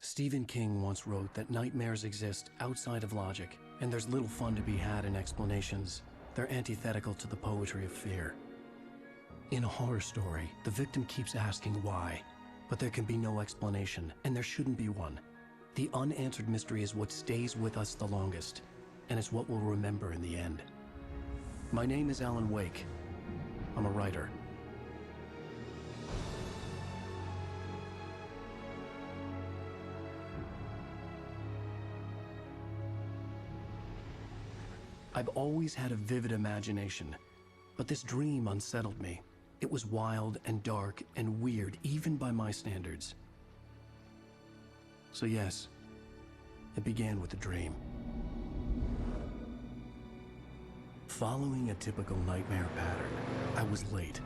Stephen King once wrote that nightmares exist outside of logic, and there's little fun to be had in explanations. They're antithetical to the poetry of fear. In a horror story, the victim keeps asking why, but there can be no explanation, and there shouldn't be one. The unanswered mystery is what stays with us the longest, and it's what we'll remember in the end. My name is Alan Wake. I'm a writer. I've always had a vivid imagination, but this dream unsettled me. It was wild and dark and weird, even by my standards. So yes, it began with a dream. Following a typical nightmare pattern, I was late,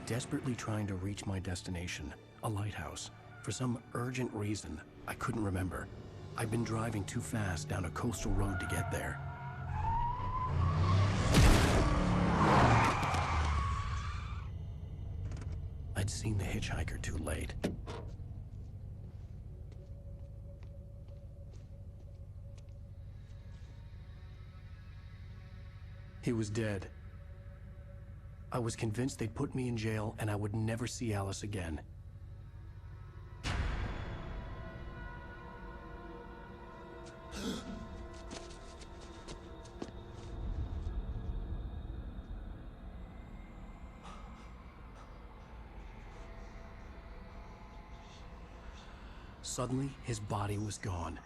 desperately trying to reach my destination, a lighthouse. For some urgent reason, I couldn't remember. I'd been driving too fast down a coastal road to get there. I'd seen the hitchhiker too late. He was dead. I was convinced they'd put me in jail and I would never see Alice again. Suddenly, his body was gone.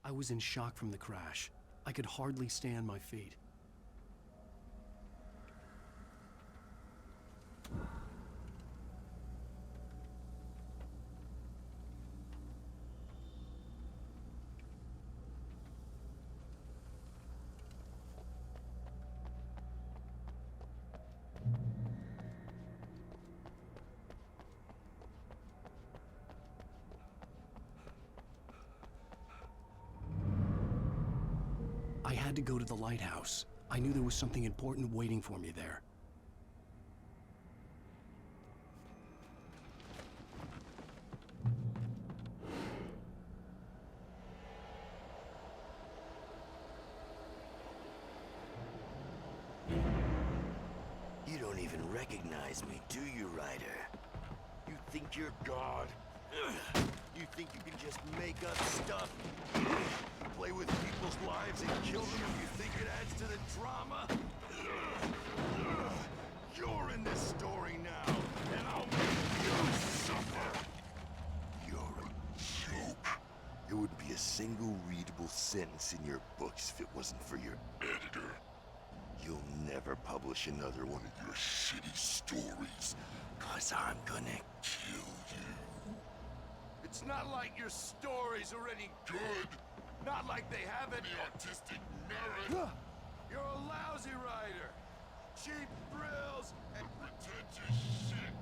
I was in shock from the crash. I could hardly stand my feet. I had to go to the lighthouse. I knew there was something important waiting for me there. You don't even recognize me, do you, Ryder? You think you're God? You think you can just make up stuff? Play with people's lives and kill them if you think it adds to the drama? You're in this story now, and I'll make you suffer! You're a joke. There wouldn't be a single readable sentence in your books if it wasn't for your editor. You'll never publish another one of your shitty stories, 'cause I'm gonna kill you. It's not like your stories are any good. Not like they have any artistic merit. You're a lousy writer. Cheap thrills and pretentious shit.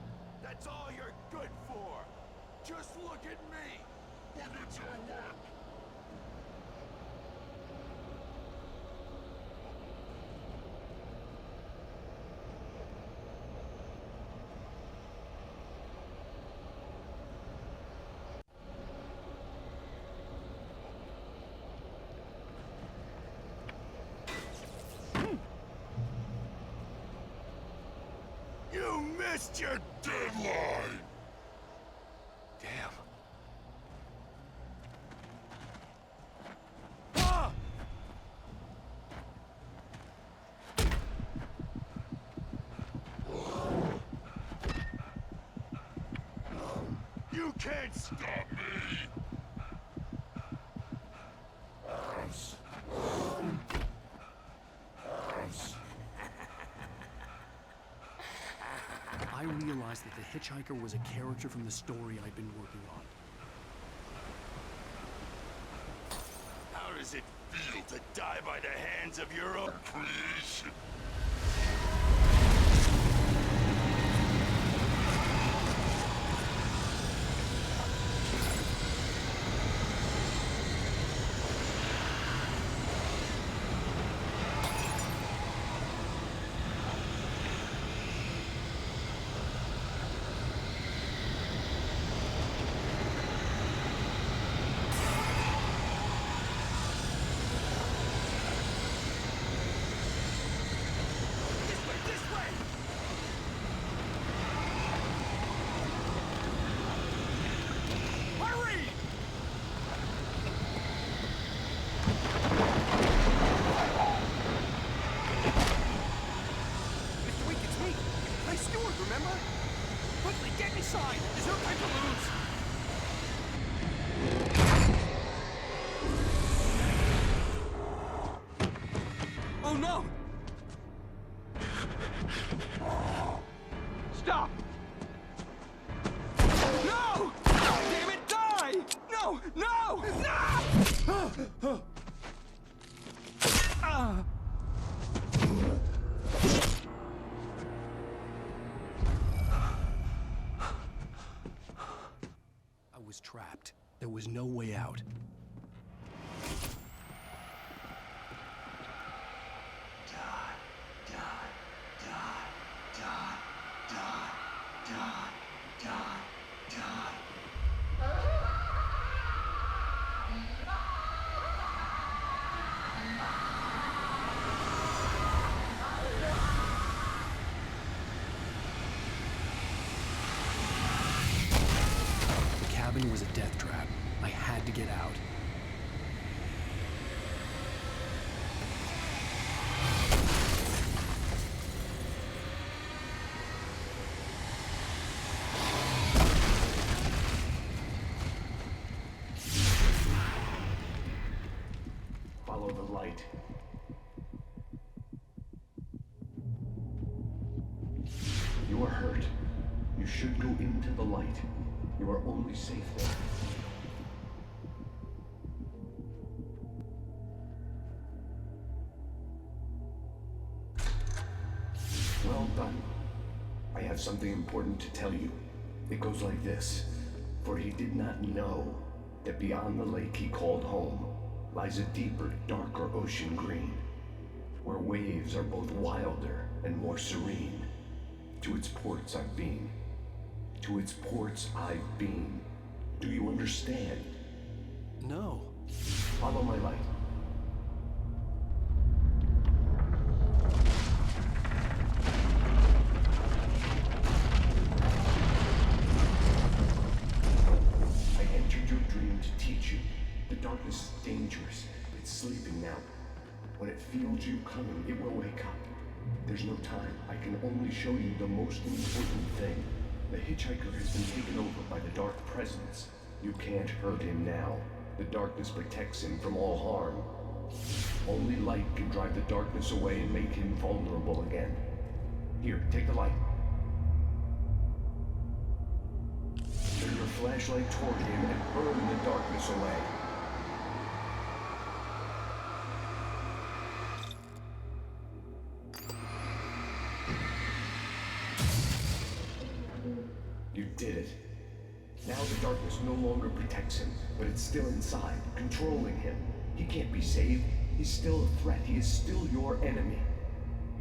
That's all you're good for. Just look at me. Look at your work. You missed your deadline! Damn. Ah! You can't stop me! I realized that the hitchhiker was a character from the story I'd been working on. How does it feel to die by the hands of your own creation? No, no! Stop! No! Damn it, die! No! No! No! I was trapped. There was no way out. The cabin was a death trap. I had to get out. Follow the light. You are hurt. You should go into the light. You are only safe there. Well done. I have something important to tell you. It goes like this. For he did not know that beyond the lake he called home lies a deeper, darker ocean green, where waves are both wilder and more serene. To its ports I've been. To its ports I've been. Do you understand? No. Follow my light. I entered your dream to teach you. The darkness is dangerous. It's sleeping now. When it feels you coming, it will wake up. There's no time. I can only show you the most important thing. The hitchhiker has been taken over by the dark presence. You can't hurt him now. The darkness protects him from all harm. Only light can drive the darkness away and make him vulnerable again. Here, take the light. Turn your flashlight toward him and burn the darkness away. You did it. Now the darkness no longer protects him, but it's still inside, controlling him. He can't be saved. He's still a threat. He is still your enemy.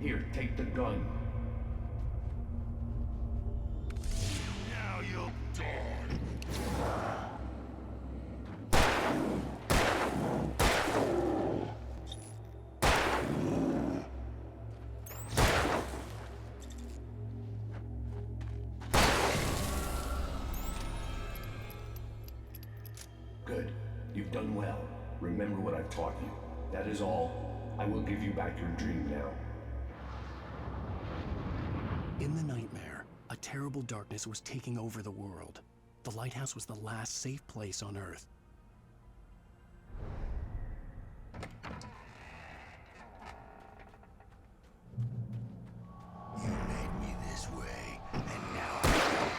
Here, take the gun. Now you'll die. Good. You've done well. Remember what I've taught you. That is all. I will give you back your dream now. In the nightmare, a terrible darkness was taking over the world. The lighthouse was the last safe place on Earth. You made me this way, and now I help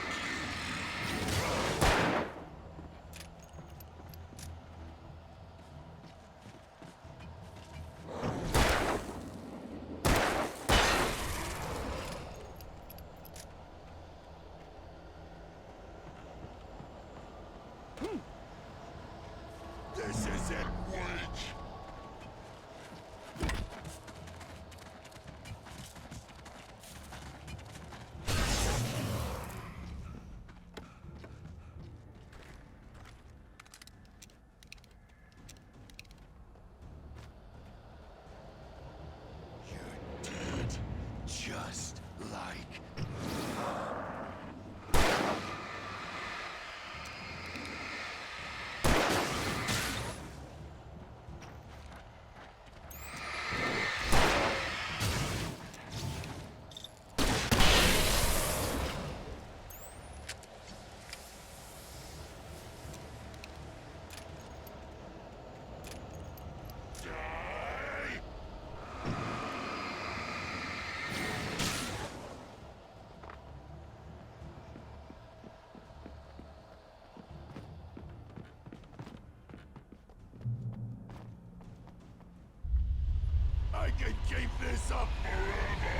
can keep this up forever!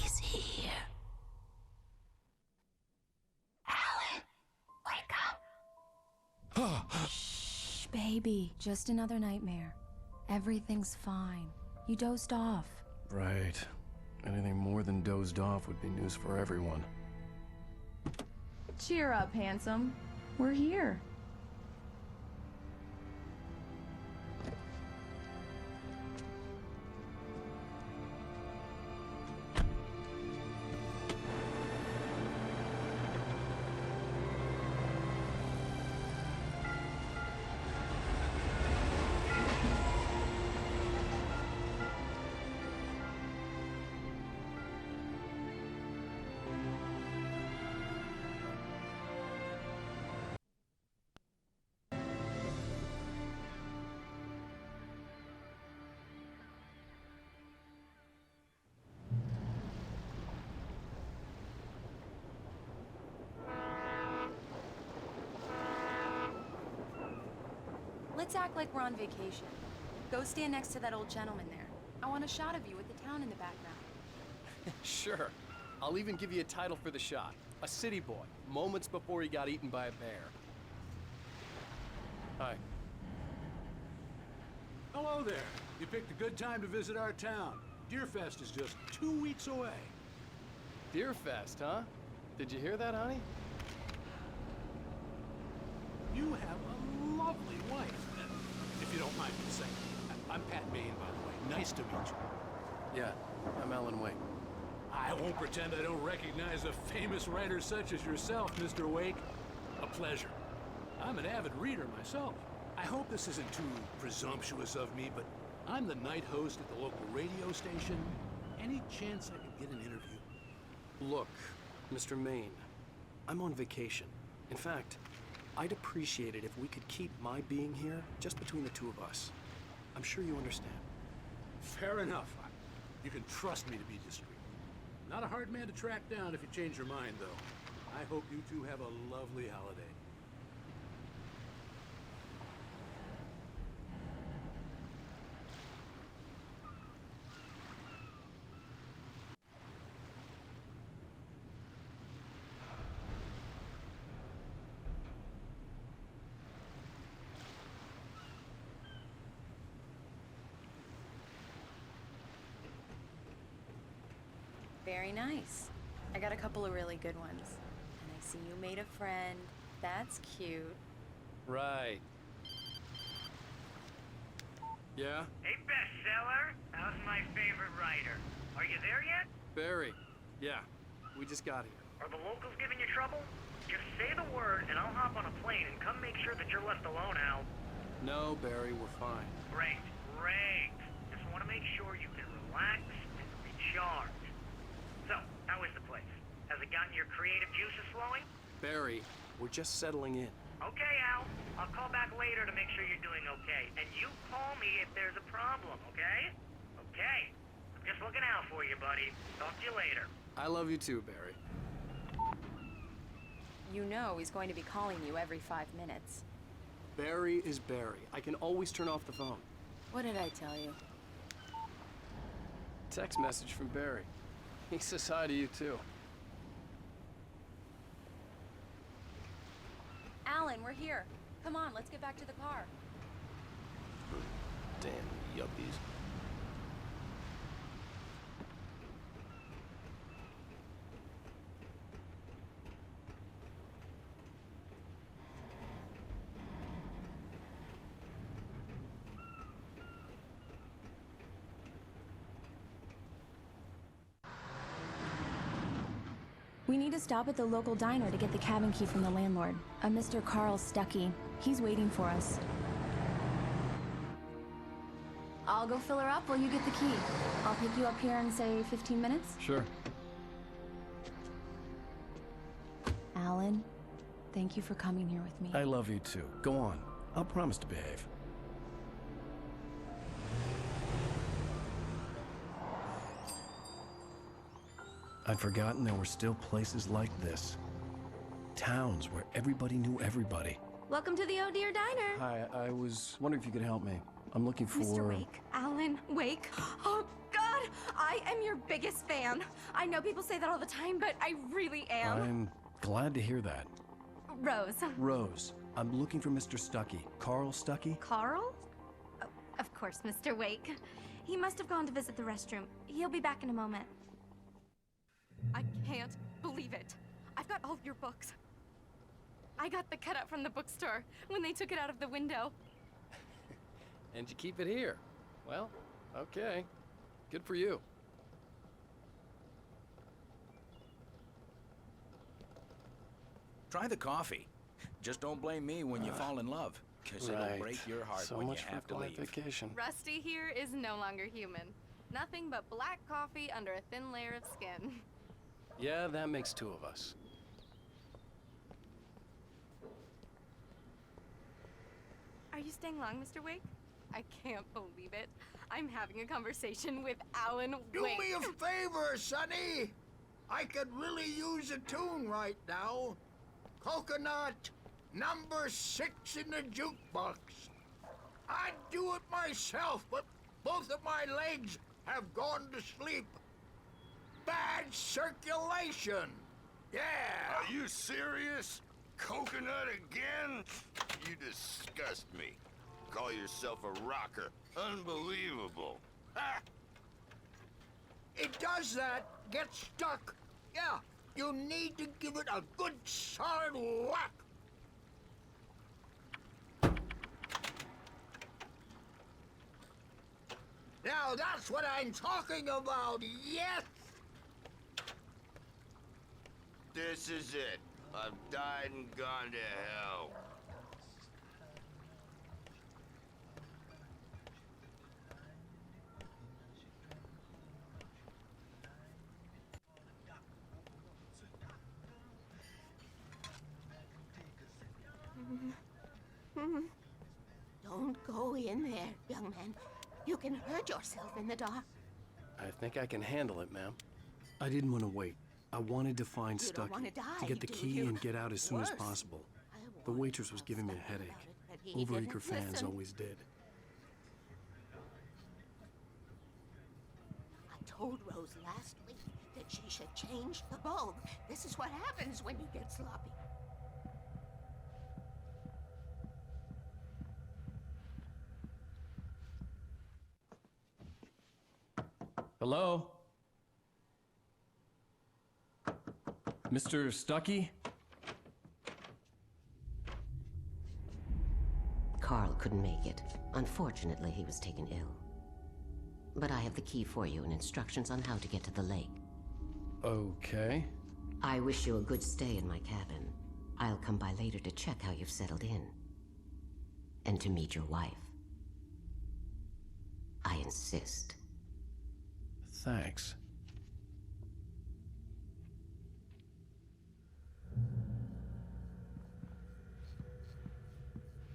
He's here. Alan, wake up. Shh, baby. Just another nightmare. Everything's fine. You dozed off. Right. Anything more than dozed off would be news for everyone. Cheer up, handsome. We're here. Let's act like we're on vacation. Go stand next to that old gentleman there. I want a shot of you with the town in the background. Sure. I'll even give you a title for the shot. A city boy, moments before he got eaten by a bear. Hi. Hello there. You picked a good time to visit our town. Deerfest is just 2 weeks away. Deerfest, huh? Did you hear that, honey? You have a lovely wife, if you don't mind me saying. I'm Pat Bain, by the way. Nice to meet you. Yeah, I'm Alan Wake. I won't pretend I don't recognize a famous writer such as yourself, Mr. Wake. A pleasure. I'm an avid reader myself. I hope this isn't too presumptuous of me, but I'm the night host at the local radio station. Any chance I could get an interview? Look, Mr. Maine, I'm on vacation. In fact, I'd appreciate it if we could keep my being here just between the two of us. I'm sure you understand. Fair enough. You can trust me to be discreet. Not a hard man to track down if you change your mind, though. I hope you two have a lovely holiday. Very nice. I got a couple of really good ones. And I see you made a friend. That's cute. Right. Yeah? Hey, bestseller. How's my favorite writer? Are you there yet? Barry. Yeah, we just got here. Are the locals giving you trouble? Just say the word and I'll hop on a plane and come make sure that you're left alone, Al. No, Barry, we're fine. Great, great. Just want to make sure you can relax and recharge. So, how is the place? Has it gotten your creative juices flowing? Barry, we're just settling in. Okay, Al. I'll call back later to make sure you're doing okay. And you call me if there's a problem, okay? Okay. I'm just looking out for you, buddy. Talk to you later. I love you too, Barry. You know he's going to be calling you every 5 minutes. Barry is Barry. I can always turn off the phone. What did I tell you? text message from Barry. He says hi to you, too. Alan, we're here. Come on, let's get back to the car. Damn yuppies. We need to stop at the local diner to get the cabin key from the landlord, a Mr. Carl Stuckey. He's waiting for us. I'll go fill her up while you get the key. I'll pick you up here in, say, 15 minutes? Sure. Alan, thank you for coming here with me. I love you too. Go on. I'll promise to behave. I'd forgotten there were still places like this. Towns where everybody knew everybody. Welcome to the Oh Dear Diner. Hi, I was wondering if you could help me. I'm looking for... Mr. Wake. Alan Wake. Oh, God! I am your biggest fan. I know people say that all the time, but I really am. I'm glad to hear that. Rose. Rose, I'm looking for Mr. Stuckey. Carl Stuckey? Carl? Oh, of course, Mr. Wake. He must have gone to visit the restroom. He'll be back in a moment. I can't believe it. I've got all of your books. I got the cutout from the bookstore when they took it out of the window. And you keep it here. Well, okay. Good for you. Try the coffee. Just don't blame me when you fall in love, because it'll break your heart so when you much have for to quiet leave. vacation. Rusty here is no longer human. Nothing but black coffee under a thin layer of skin. Yeah, that makes two of us. Are you staying long, Mr. Wake? I can't believe it. I'm having a conversation with Alan Wake. Do me a favor, Sonny. I could really use a tune right now. Coconut, number 6 in the jukebox. I'd do it myself, but both of my legs have gone to sleep. Bad circulation. Yeah. Are you serious? Coconut again? You disgust me. Call yourself a rocker. Unbelievable. Ha! It does that. Get stuck. Yeah. You need to give it a good solid whack. Now that's what I'm talking about. Yes. This is it. I've died and gone to hell. Don't go in there, young man. You can hurt yourself in the dark. I think I can handle it, ma'am. I didn't want to wait. I wanted to find You don't Stuckey, wanna die, to get the do key you? and get out as soon as Worse. possible. I The warned waitress was giving me a Stuckey headache. about it, but he Overeager didn't fans listen. always did. I told Rose last week that she should change the bulb. This is what happens when you get sloppy. Hello? Mr. Stuckey? Carl couldn't make it. Unfortunately, he was taken ill. But I have the key for you and instructions on how to get to the lake. Okay. I wish you a good stay in my cabin. I'll come by later to check how you've settled in. And to meet your wife. I insist. Thanks.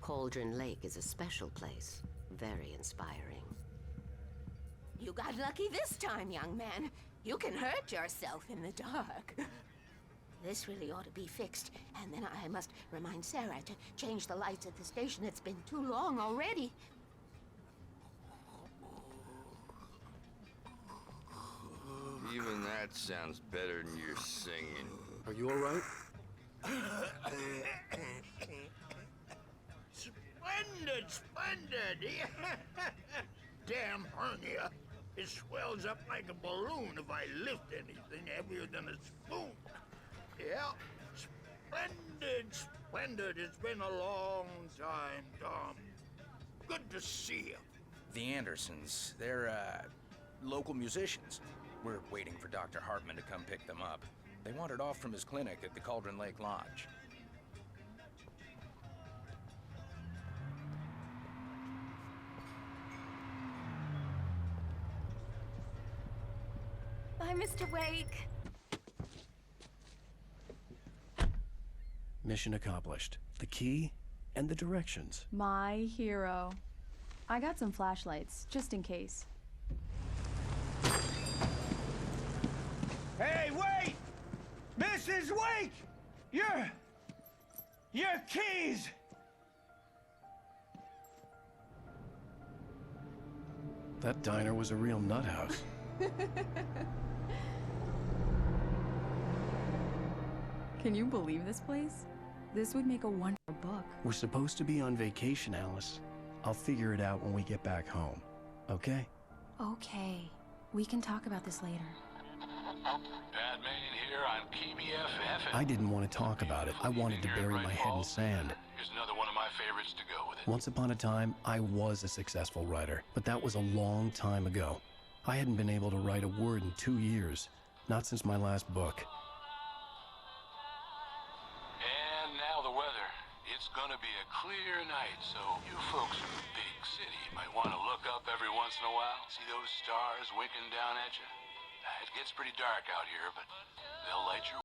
Cauldron Lake is a special place. Very inspiring. You got lucky this time, young man. You can hurt yourself in the dark. This really ought to be fixed, and then I must remind Sarah to change the lights at the station. It's been too long already. That sounds better than your singing. Are you all right? Splendid, splendid! Damn hernia. It swells up like a balloon if I lift anything heavier than a spoon. Yeah, splendid, splendid. It's been a long time, Tom. Good to see you. The Andersons, they're, local musicians. We're waiting for Dr. Hartman to come pick them up. They wandered off from his clinic at the Cauldron Lake Lodge. Bye, Mr. Wake. Mission accomplished. The key and the directions. My hero. I got some flashlights, just in case. Hey, wait! Mrs. Wake! Your keys! That diner was a real nut house. Can you believe this place? This would make a wonderful book. We're supposed to be on vacation, Alice. I'll figure it out when we get back home. Okay? Okay. We can talk about this later. Pat Main here on PBFF. I didn't want to talk about it. I wanted to bury my head in sand. Here's another one of my favorites to go with it. Once upon a time, I was a successful writer, but that was a long time ago. I hadn't been able to write a word in 2 years. Not since my last book. And now the weather. It's gonna be a clear night, so you folks in the big city might want to look up every once in a while. See those stars winking down at you? It gets pretty dark out here, but they'll light your...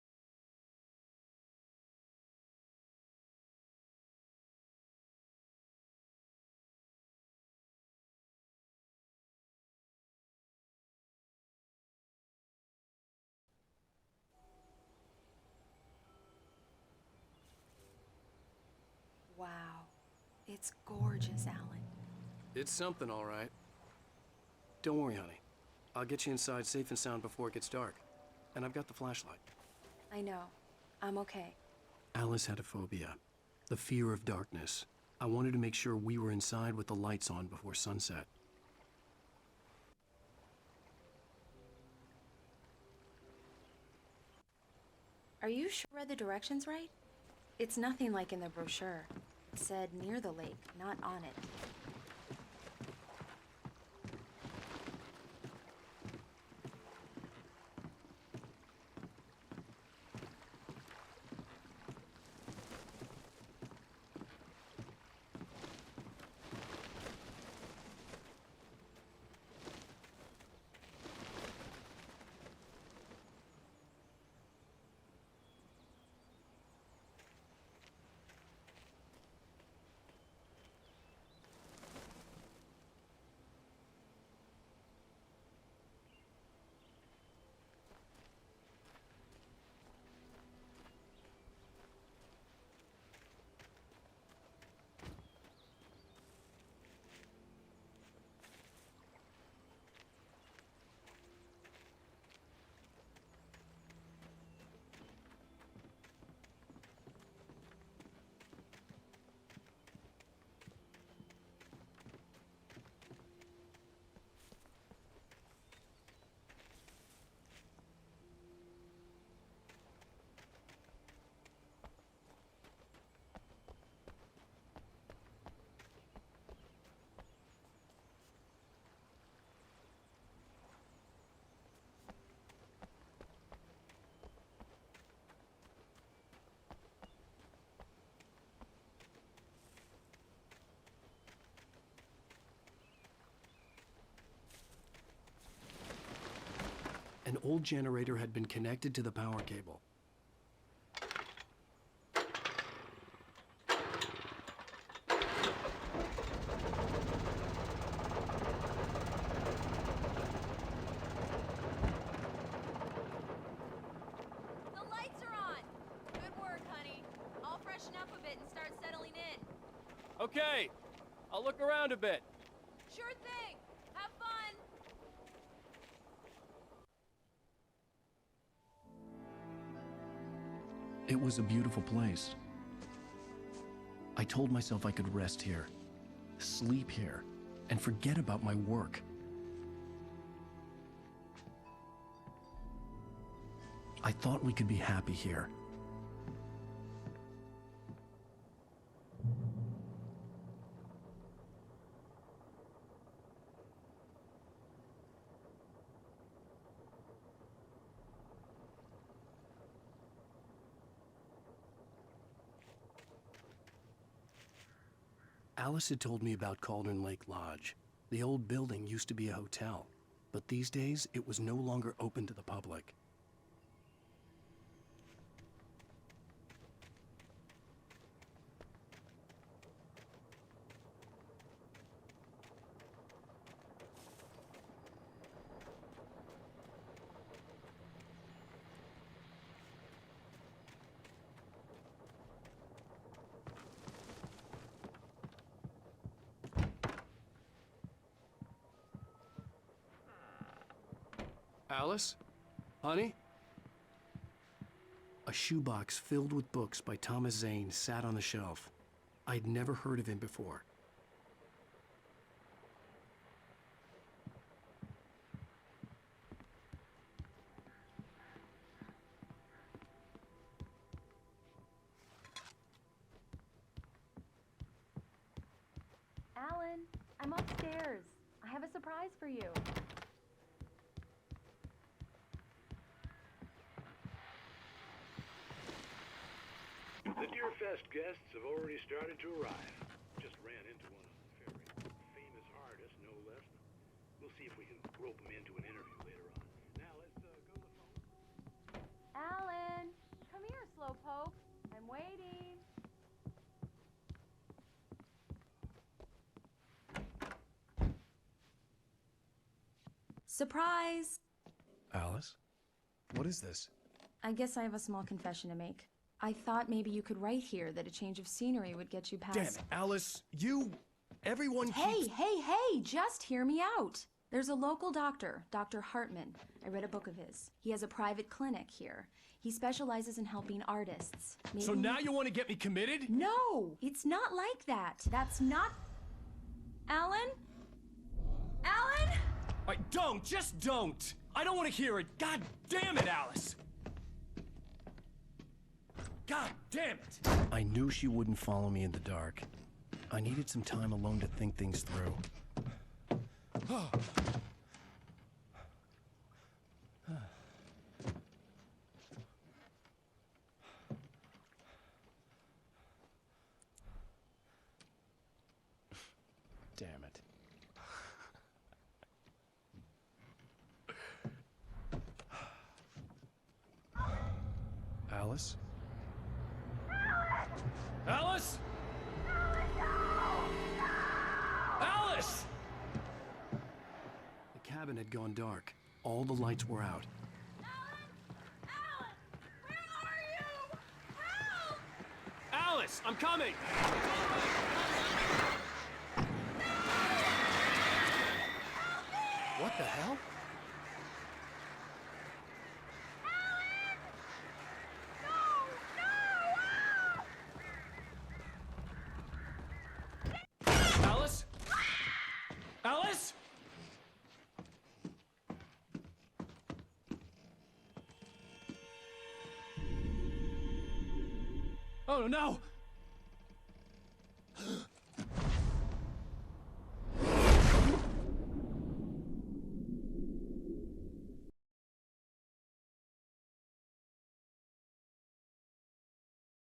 Wow. It's gorgeous, Alan. It's something, all right. Don't worry, honey. I'll get you inside safe and sound before it gets dark. And I've got the flashlight. I know. I'm okay. Alice had a phobia. The fear of darkness. I wanted to make sure we were inside with the lights on before sunset. Are you sure you read the directions right? It's nothing like in the brochure. It said near the lake, not on it. An old generator had been connected to the power cable. The lights are on! Good work, honey. I'll freshen up a bit and start settling in. Okay, I'll look around a bit. Sure thing! Have fun! It was a beautiful place. I told myself I could rest here, sleep here, and forget about my work. I thought we could be happy here. Alice had told me about Cauldron Lake Lodge. The old building used to be a hotel, but these days it was no longer open to the public. Alice? Honey? A shoebox filled with books by Thomas Zane sat on the shelf. I'd never heard of him before. Alan, I'm upstairs. I have a surprise for you. The Deerfest guests have already started to arrive. Just ran into one of the very famous artists, no less. We'll see if we can rope him into an interview later on. Now let's go to the phone. Alan, come here, Slowpoke. I'm waiting. Surprise! Alice? What is this? I guess I have a small confession to make. I thought maybe you could write here that a change of scenery would get you past... Damn it, Alice! Everyone Hey, hey, just hear me out! There's a local doctor, Dr. Hartman. I read a book of his. He has a private clinic here. He specializes in helping artists. Maybe... So now you want to get me committed? No! It's not like that. That's not... Alan? Alan? Don't! Just don't! I don't want to hear it! God damn it, Alice! God damn it! I knew she wouldn't follow me in the dark. I needed some time alone to think things through. Damn it. Alice? Alice? Alice! The cabin had gone dark. All the lights were out. Alice, I'm coming! What the hell? Alice? Alice? Oh no!